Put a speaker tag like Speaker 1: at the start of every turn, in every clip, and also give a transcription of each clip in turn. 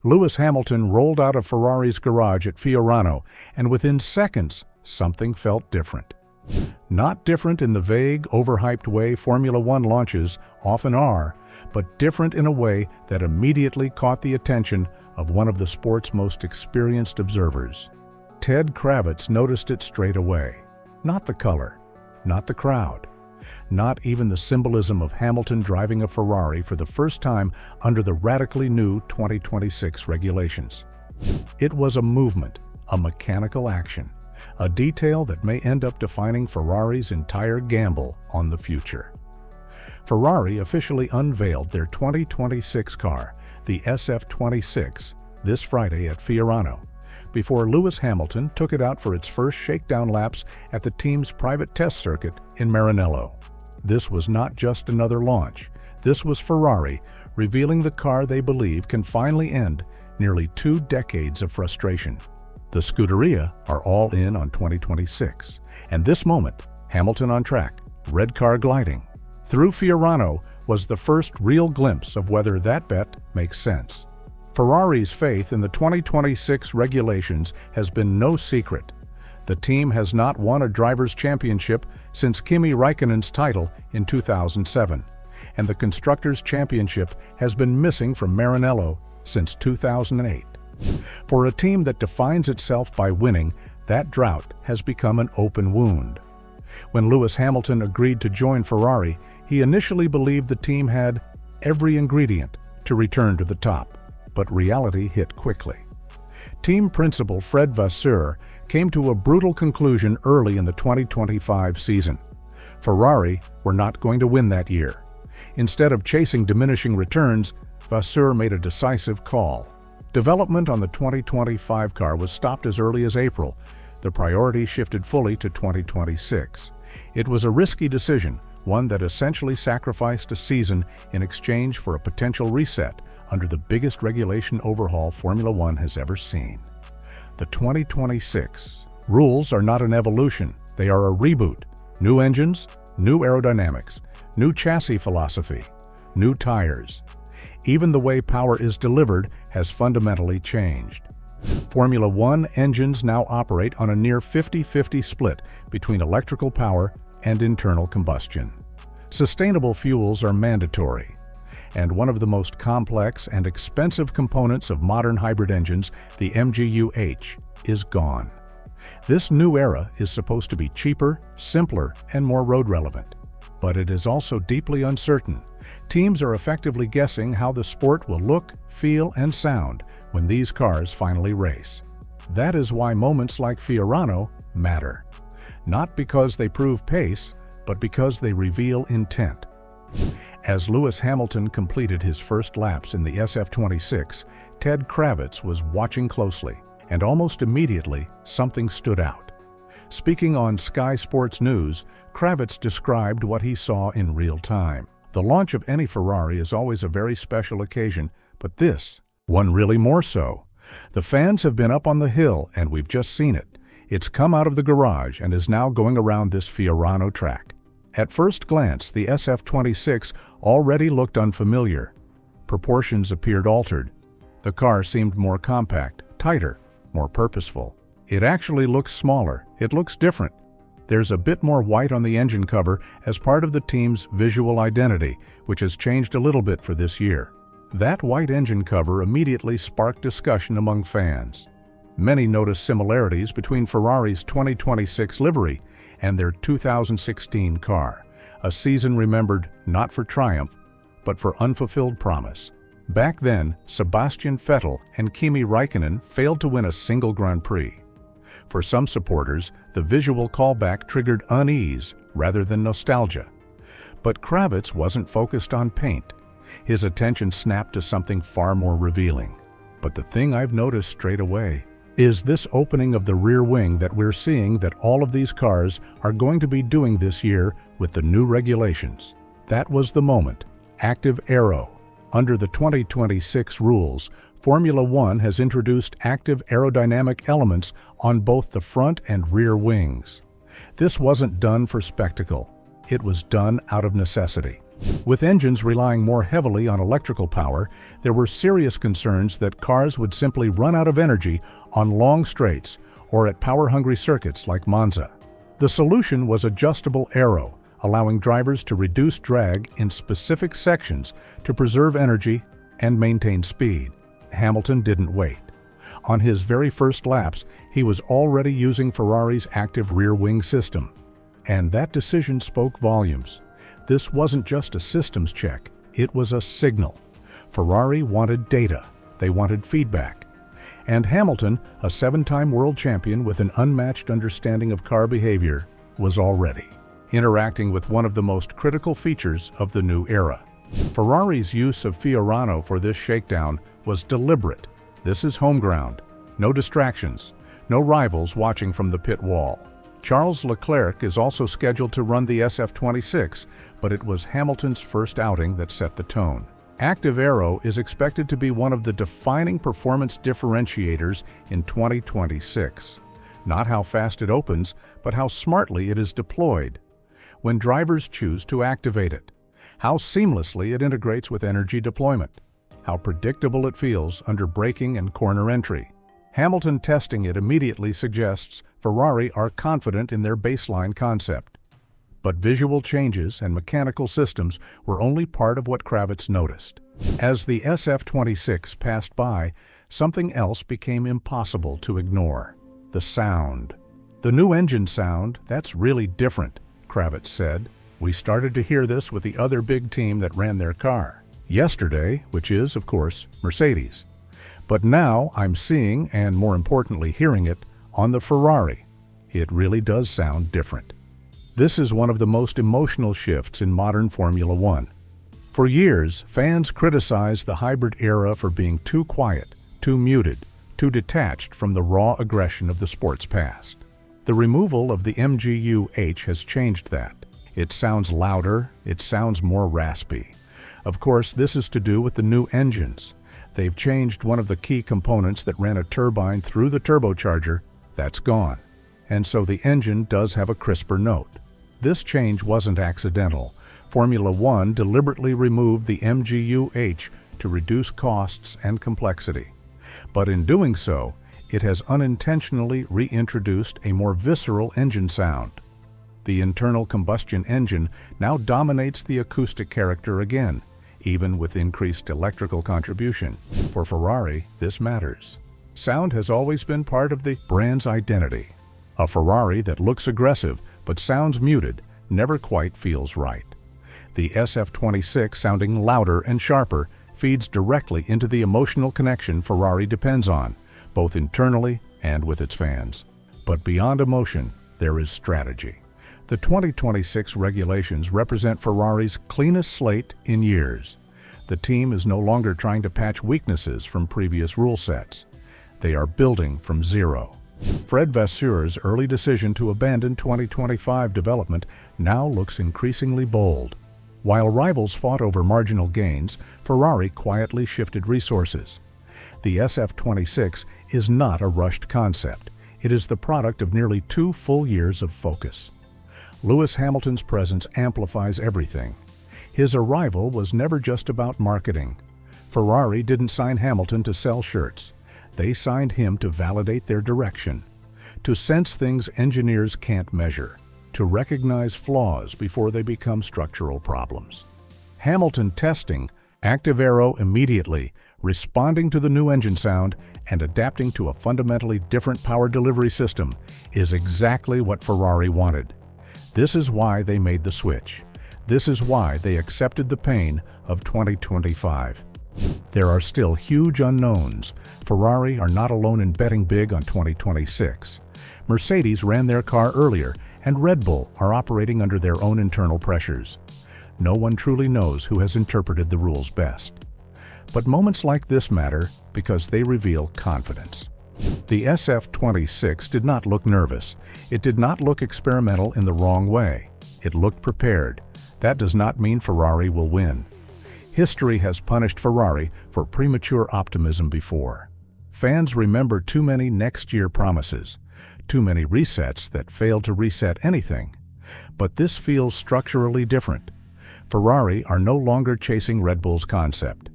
Speaker 1: Lewis Hamilton rolled out of Ferrari's garage at Fiorano, and within seconds, something felt different. Not different in the vague, overhyped way Formula One launches often are, but different in a way that immediately caught the attention of one of the sport's most experienced observers. Ted Kravitz noticed it straight away. Not the color, not the crowd, not even the symbolism of Hamilton driving a Ferrari for the first time under the radically new 2026 regulations. It was a movement, a mechanical action, a detail that may end up defining Ferrari's entire gamble on the future. Ferrari officially unveiled their 2026 car, the SF26, this Friday at Fiorano, before Lewis Hamilton took it out for its first shakedown laps at the team's private test circuit in Maranello. This was not just another launch. This was Ferrari revealing the car they believe can finally end nearly 2 decades of frustration. The Scuderia are all in on 2026, and this moment, Hamilton on track, red car gliding through Fiorano was the first real glimpse of whether that bet makes sense. Ferrari's faith in the 2026 regulations has been no secret. The team has not won a driver's championship since Kimi Räikkönen's title in 2007, and the Constructors' Championship has been missing from Maranello since 2008. For a team that defines itself by winning, that drought has become an open wound. When Lewis Hamilton agreed to join Ferrari, he initially believed the team had every ingredient to return to the top, but reality hit quickly. Team principal Fred Vasseur came to a brutal conclusion early in the 2025 season. Ferrari were not going to win that year. Instead of chasing diminishing returns, Vasseur made a decisive call. Development on the 2025 car was stopped as early as April. The priority shifted fully to 2026. It was a risky decision, one that essentially sacrificed a season in exchange for a potential reset under the biggest regulation overhaul Formula One has ever seen. The 2026 rules are not an evolution, they are a reboot. New engines, new aerodynamics, new chassis philosophy, new tires. Even the way power is delivered has fundamentally changed. Formula One engines now operate on a near 50-50 split between electrical power and internal combustion. Sustainable fuels are mandatory, and one of the most complex and expensive components of modern hybrid engines, the MGU-H, is gone. This new era is supposed to be cheaper, simpler, and more road-relevant. But it is also deeply uncertain. Teams are effectively guessing how the sport will look, feel, and sound when these cars finally race. That is why moments like Fiorano matter. Not because they prove pace, but because they reveal intent. As Lewis Hamilton completed his first laps in the SF26, Ted Kravitz was watching closely, and almost immediately, something stood out. Speaking on Sky Sports News, Kravitz described what he saw in real time. The launch of any Ferrari is always a very special occasion, but this, one really more so. The fans have been up on the hill, and we've just seen it. It's come out of the garage and is now going around this Fiorano track. At first glance, the SF26 already looked unfamiliar. Proportions appeared altered. The car seemed more compact, tighter, more purposeful. It actually looks smaller. It looks different. There's a bit more white on the engine cover as part of the team's visual identity, which has changed a little bit for this year. That white engine cover immediately sparked discussion among fans. Many noticed similarities between Ferrari's 2026 livery and their 2016 car, a season remembered not for triumph, but for unfulfilled promise. Back then, Sebastian Vettel and Kimi Räikkönen failed to win a single Grand Prix. For some supporters, the visual callback triggered unease rather than nostalgia. But Kravitz wasn't focused on paint. His attention snapped to something far more revealing. But the thing I've noticed straight away is this opening of the rear wing that we're seeing that all of these cars are going to be doing this year with the new regulations. That was the moment. Active aero. Under the 2026 rules, Formula One has introduced active aerodynamic elements on both the front and rear wings. This wasn't done for spectacle. It was done out of necessity. With engines relying more heavily on electrical power, there were serious concerns that cars would simply run out of energy on long straights or at power-hungry circuits like Monza. The solution was adjustable aero, allowing drivers to reduce drag in specific sections to preserve energy and maintain speed. Hamilton didn't wait. On his very first laps, he was already using Ferrari's active rear-wing system. And that decision spoke volumes. This wasn't just a systems check, it was a signal. Ferrari wanted data, they wanted feedback. And Hamilton, a 7-time world champion with an unmatched understanding of car behavior, was already interacting with one of the most critical features of the new era. Ferrari's use of Fiorano for this shakedown was deliberate. This is home ground, no distractions, no rivals watching from the pit wall. Charles Leclerc is also scheduled to run the SF26, but it was Hamilton's first outing that set the tone. Active aero is expected to be one of the defining performance differentiators in 2026. Not how fast it opens, but how smartly it is deployed. When drivers choose to activate it, how seamlessly it integrates with energy deployment, how predictable it feels under braking and corner entry. Hamilton testing it immediately suggests Ferrari are confident in their baseline concept. But visual changes and mechanical systems were only part of what Kravitz noticed. As the SF26 passed by, something else became impossible to ignore: the sound. The new engine sound, that's really different, Kravitz said. We started to hear this with the other big team that ran their car yesterday, which is, of course, Mercedes. But now I'm seeing, and more importantly hearing it, on the Ferrari. It really does sound different. This is one of the most emotional shifts in modern Formula One. For years, fans criticized the hybrid era for being too quiet, too muted, too detached from the raw aggression of the sport's past. The removal of the MGU-H has changed that. It sounds louder, it sounds more raspy. Of course, this is to do with the new engines. They've changed one of the key components that ran a turbine through the turbocharger. That's gone. And so the engine does have a crisper note. This change wasn't accidental. Formula One deliberately removed the MGU-H to reduce costs and complexity. But in doing so, it has unintentionally reintroduced a more visceral engine sound. The internal combustion engine now dominates the acoustic character again, even with increased electrical contribution. For Ferrari, this matters. Sound has always been part of the brand's identity. A Ferrari that looks aggressive but sounds muted never quite feels right. The SF26 sounding louder and sharper feeds directly into the emotional connection Ferrari depends on, both internally and with its fans. But beyond emotion, there is strategy. The 2026 regulations represent Ferrari's cleanest slate in years. The team is no longer trying to patch weaknesses from previous rule sets. They are building from zero. Fred Vasseur's early decision to abandon 2025 development now looks increasingly bold. While rivals fought over marginal gains, Ferrari quietly shifted resources. The SF26 is not a rushed concept. It is the product of nearly 2 full years of focus. Lewis Hamilton's presence amplifies everything. His arrival was never just about marketing. Ferrari didn't sign Hamilton to sell shirts. They signed him to validate their direction, to sense things engineers can't measure, to recognize flaws before they become structural problems. Hamilton testing, active aero immediately, responding to the new engine sound, and adapting to a fundamentally different power delivery system is exactly what Ferrari wanted. This is why they made the switch. This is why they accepted the pain of 2025. There are still huge unknowns. Ferrari are not alone in betting big on 2026. Mercedes ran their car earlier, and Red Bull are operating under their own internal pressures. No one truly knows who has interpreted the rules best. But moments like this matter because they reveal confidence. The SF26 did not look nervous. It did not look experimental in the wrong way. It looked prepared. That does not mean Ferrari will win. History has punished Ferrari for premature optimism before. Fans remember too many next-year promises, too many resets that failed to reset anything. But this feels structurally different. Ferrari are no longer chasing Red Bull's concept.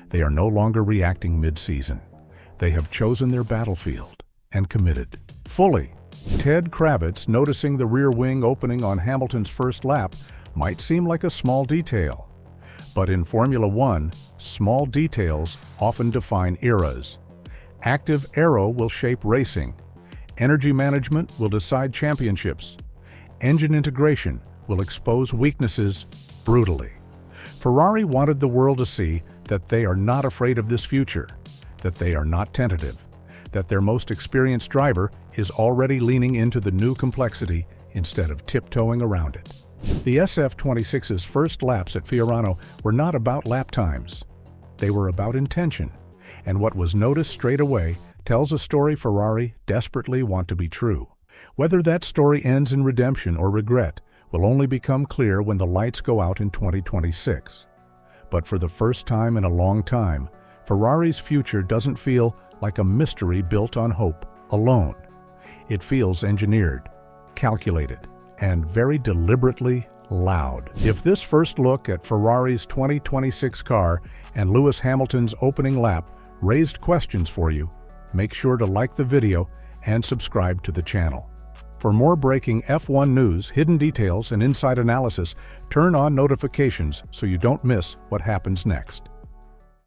Speaker 1: They are no longer reacting mid-season. They have chosen their battlefield and committed fully. Ted Kravitz noticing the rear wing opening on Hamilton's first lap might seem like a small detail. But in Formula One, small details often define eras. Active aero will shape racing. Energy management will decide championships. Engine integration will expose weaknesses brutally. Ferrari wanted the world to see that they are not afraid of this future, that they are not tentative, that their most experienced driver is already leaning into the new complexity instead of tiptoeing around it. The SF26's first laps at Fiorano were not about lap times. They were about intention, and what was noticed straight away tells a story Ferrari desperately want to be true. Whether that story ends in redemption or regret will only become clear when the lights go out in 2026. But for the first time in a long time, Ferrari's future doesn't feel like a mystery built on hope alone. It feels engineered, calculated, and very deliberately loud. If this first look at Ferrari's 2026 car and Lewis Hamilton's opening lap raised questions for you, make sure to like the video and subscribe to the channel. For more breaking F1 news, hidden details, and inside analysis, turn on notifications so you don't miss what happens next.